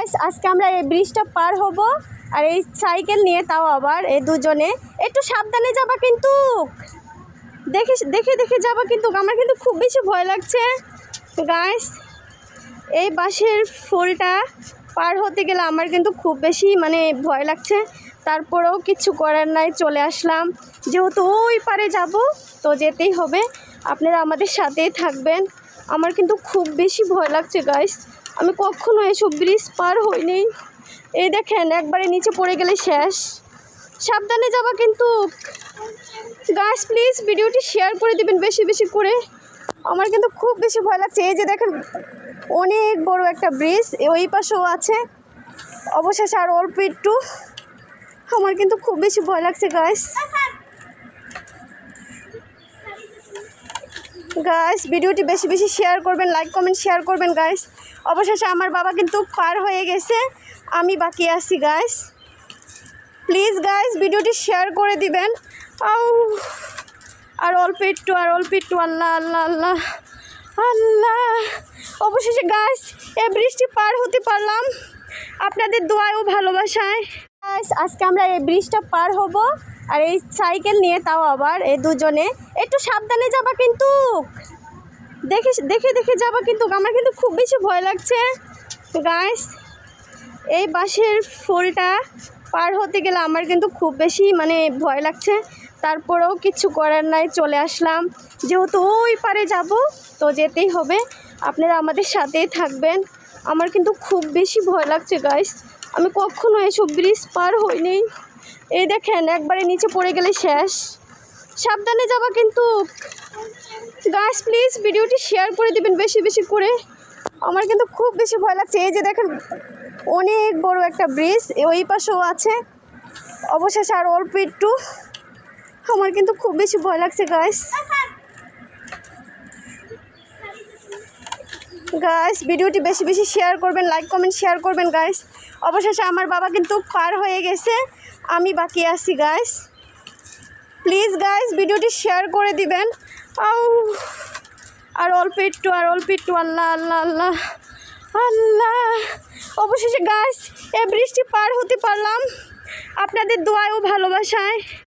Guys আজকে আমরা এই ব্রিজটা পার হব আর এই সাইকেল নিয়ে, তাও আবার এই দুজনে। একটু সাবধানে যাবা কিন্তু, দেখে দেখে দেখে যাবা কিন্তু। আমার কিন্তু খুব বেশি ভয় লাগছে গাইস। এই বাঁশের ফুলটা পার হতে গেলে আমার কিন্তু খুব বেশি ভয় লাগছে। তারপরেও কিছু করার নাই, চলে আসলাম। যেহেতু ওই পারে যাব তো যেতেই হবে, আপনারা আমাদের সাথেই থাকবেন। আমার কিন্তু খুব বেশি ভয় লাগছে গাইস, আমি কখনো এসব ব্রিজ পার হইনি। এই দেখেন, একবারে নিচে পড়ে গেলে শেষ। সাবধানে যাবা কিন্তু গাইস, প্লিজ ভিডিওটি শেয়ার করে দিবেন বেশি বেশি করে। আমার কিন্তু খুব বেশি ভয় লাগছে। এই যে দেখেন, অনেক বড় একটা ব্রিজ, ওই পাশেও আছে। অবশেষে আর অল্প একটু। আমার কিন্তু খুব বেশি ভয় লাগছে গাইস। গাইস ভিডিওটি বেশি বেশি শেয়ার করবেন, লাইক কমেন্ট শেয়ার করবেন গাইস। অবশেষে আমার বাবা কিন্তু পার হয়ে গেছে, আমি বাকি আছি গাইস। প্লিজ গাইস ভিডিওটি শেয়ার করে দিবেন। আর অল্প একটু, আর অল্প একটু। আল্লাহ আল্লাহ আল্লাহ আল্লাহ। অবশেষে গাইস এই ব্রিজটি পার হতে পারলাম, আপনাদের দোয়ায় ও ভালোবাসায়। গাইস আজকে আমরা এই ব্রিজটা পার হব আর এই সাইকেল নিয়ে, তাও আবার এই দুজনে। একটু সাবধানে যাবা কিন্তু, দেখে দেখে দেখে যাবা কিন্তু। আমার কিন্তু খুব বেশি ভয় লাগছে গাইস। এই বাঁশের ফুলটা পার হতে গেলে আমার কিন্তু খুব বেশি ভয় লাগছে। তারপরেও কিছু করার নাই, চলে আসলাম। যেহেতু ওই পারে যাব তো যেতেই হবে, আপনারা আমাদের সাথেই থাকবেন। আমার কিন্তু খুব বেশি ভয় লাগছে গাইস, আমি কখনো এসব ব্রিজ পার হইনি। এই দেখেন, একবারে নিচে পড়ে গেলে শেষ। সাবধানে যাবা কিন্তু গাইস, প্লিজ ভিডিওটি শেয়ার করে দিবেন বেশি বেশি করে। আমার কিন্তু খুব বেশি ভয় লাগছে। এই যে দেখেন, অনেক বড় একটা ব্রিজ, ওই পাশেও আছে। অবশেষে আর অল্প একটু। আমার কিন্তু খুব বেশি ভয় লাগছে গাইস। গাইস ভিডিওটি বেশি বেশি শেয়ার করবেন, লাইক কমেন্ট শেয়ার করবেন গাইস। অবশেষে আমার বাবা কিন্তু পার হয়ে গেছে, আমি বাকি আছি গাইস। প্লিজ গাইস ভিডিওটি শেয়ার করে দিবেন। আর অল্প একটু, আর অল্প একটু। আল্লাহ আল্লাহ আল্লাহ আল্লাহ। অবশেষে গাইস এই ব্রিজটি পার হতে পারলাম, আপনাদের দোয়ায় ও ভালোবাসায়।